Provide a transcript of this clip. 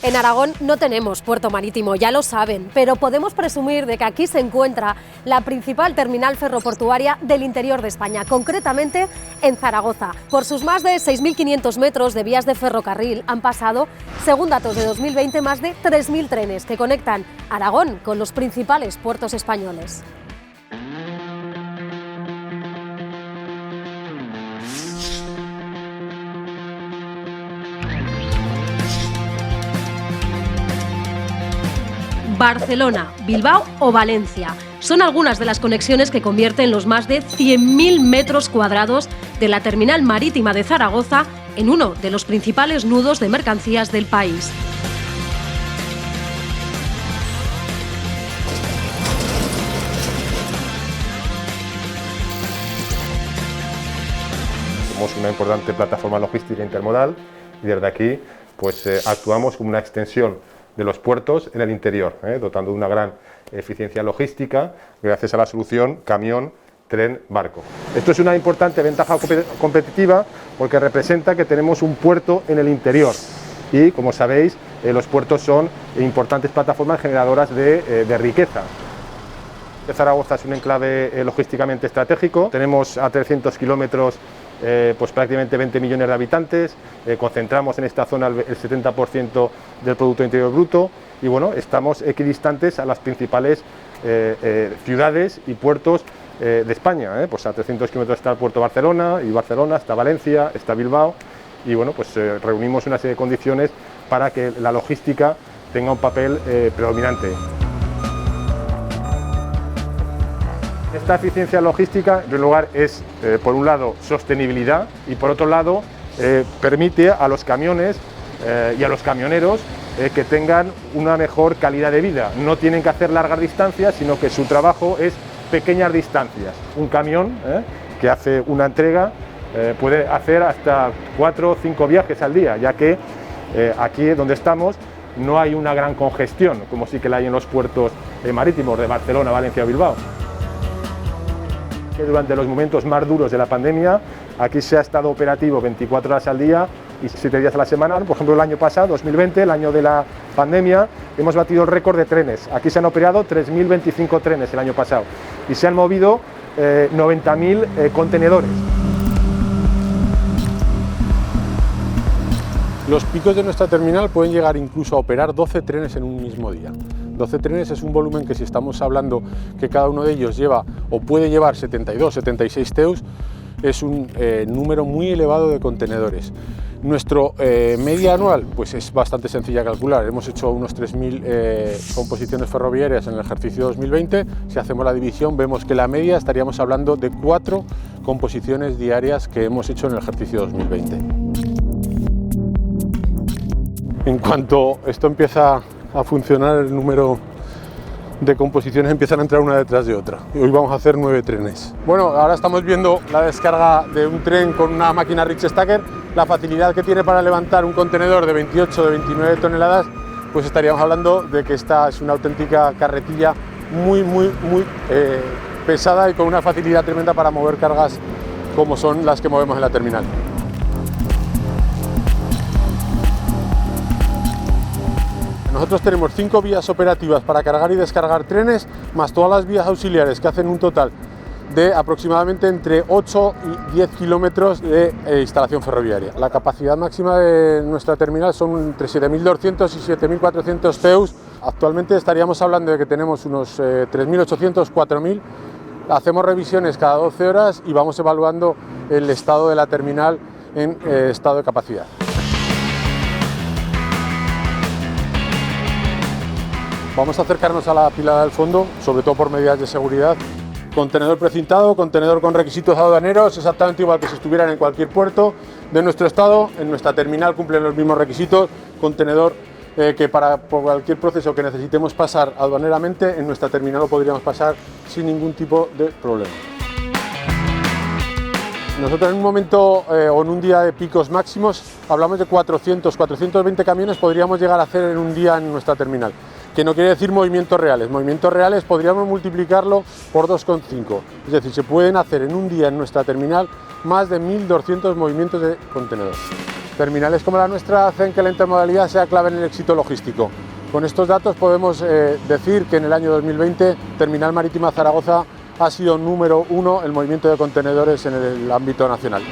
En Aragón no tenemos puerto marítimo, ya lo saben, pero podemos presumir de que aquí se encuentra la principal terminal ferroportuaria del interior de España, concretamente en Zaragoza. Por sus más de 6.500 metros de vías de ferrocarril han pasado, según datos de 2020, más de 3.000 trenes que conectan Aragón con los principales puertos españoles. Barcelona, Bilbao o Valencia. Son algunas de las conexiones que convierten los más de 100.000 metros cuadrados de la terminal marítima de Zaragoza en uno de los principales nudos de mercancías del país. Somos una importante plataforma logística intermodal y desde aquí actuamos como una extensión de los puertos en el interior, dotando de una gran eficiencia logística gracias a la solución camión, tren, barco. Esto es una importante ventaja competitiva porque representa que tenemos un puerto en el interior y, como sabéis, los puertos son importantes plataformas generadoras de riqueza. Zaragoza es un enclave logísticamente estratégico, tenemos a 300 kilómetros prácticamente 20 millones de habitantes, concentramos en esta zona el 70% del Producto Interior Bruto y bueno, estamos equidistantes a las principales ciudades y puertos de España. Pues a 300 kilómetros está el puerto de Barcelona, y Barcelona, está Valencia, está Bilbao y bueno, pues reunimos una serie de condiciones para que la logística tenga un papel predominante. Esta eficiencia logística, en primer lugar, es, por un lado, sostenibilidad y, por otro lado, permite a los camiones y a los camioneros que tengan una mejor calidad de vida. No tienen que hacer largas distancias, sino que su trabajo es pequeñas distancias. Un camión que hace una entrega puede hacer hasta 4 o 5 viajes al día, ya que aquí donde estamos no hay una gran congestión, como sí que la hay en los puertos marítimos de Barcelona, Valencia o Bilbao. Durante los momentos más duros de la pandemia, aquí se ha estado operativo 24 horas al día y 7 días a la semana. Por ejemplo, el año pasado, 2020, el año de la pandemia, hemos batido el récord de trenes. Aquí se han operado 3.025 trenes el año pasado y se han movido 90.000 contenedores. Los picos de nuestra terminal pueden llegar incluso a operar 12 trenes en un mismo día. 12 trenes es un volumen que, si estamos hablando que cada uno de ellos lleva o puede llevar 72, 76 TEUs, es un número muy elevado de contenedores. Nuestro media anual pues es bastante sencilla de calcular. Hemos hecho unos 3.000 composiciones ferroviarias en el ejercicio 2020. Si hacemos la división, vemos que la media estaríamos hablando de 4 composiciones diarias que hemos hecho en el ejercicio 2020. En cuanto esto empieza a funcionar, el número de composiciones empiezan a entrar una detrás de otra. Y hoy vamos a hacer 9 trenes. Bueno, ahora estamos viendo la descarga de un tren con una máquina Reach Stacker. La facilidad que tiene para levantar un contenedor de 28 o de 29 toneladas, pues estaríamos hablando de que esta es una auténtica carretilla muy pesada y con una facilidad tremenda para mover cargas como son las que movemos en la terminal. Nosotros tenemos 5 vías operativas para cargar y descargar trenes, más todas las vías auxiliares, que hacen un total de aproximadamente entre 8 y 10 kilómetros de instalación ferroviaria. La capacidad máxima de nuestra terminal son entre 7.200 y 7.400 TEUs. Actualmente estaríamos hablando de que tenemos unos 3.800, 4.000. Hacemos revisiones cada 12 horas y vamos evaluando el estado de la terminal en estado de capacidad. Vamos a acercarnos a la pilada del fondo, sobre todo por medidas de seguridad. Contenedor precintado, contenedor con requisitos aduaneros, exactamente igual que si estuvieran en cualquier puerto de nuestro estado. En nuestra terminal cumplen los mismos requisitos. Contenedor que por cualquier proceso que necesitemos pasar aduaneramente, en nuestra terminal lo podríamos pasar sin ningún tipo de problema. Nosotros en un momento o en un día de picos máximos hablamos de 420 camiones podríamos llegar a hacer en un día en nuestra terminal, que no quiere decir movimientos reales. Movimientos reales podríamos multiplicarlo por 2,5, es decir, se pueden hacer en un día en nuestra terminal más de 1.200 movimientos de contenedores. Terminales como la nuestra hacen que la intermodalidad sea clave en el éxito logístico. Con estos datos podemos decir que en el año 2020 Terminal Marítima Zaragoza ha sido número 1 en movimiento de contenedores en el ámbito nacional.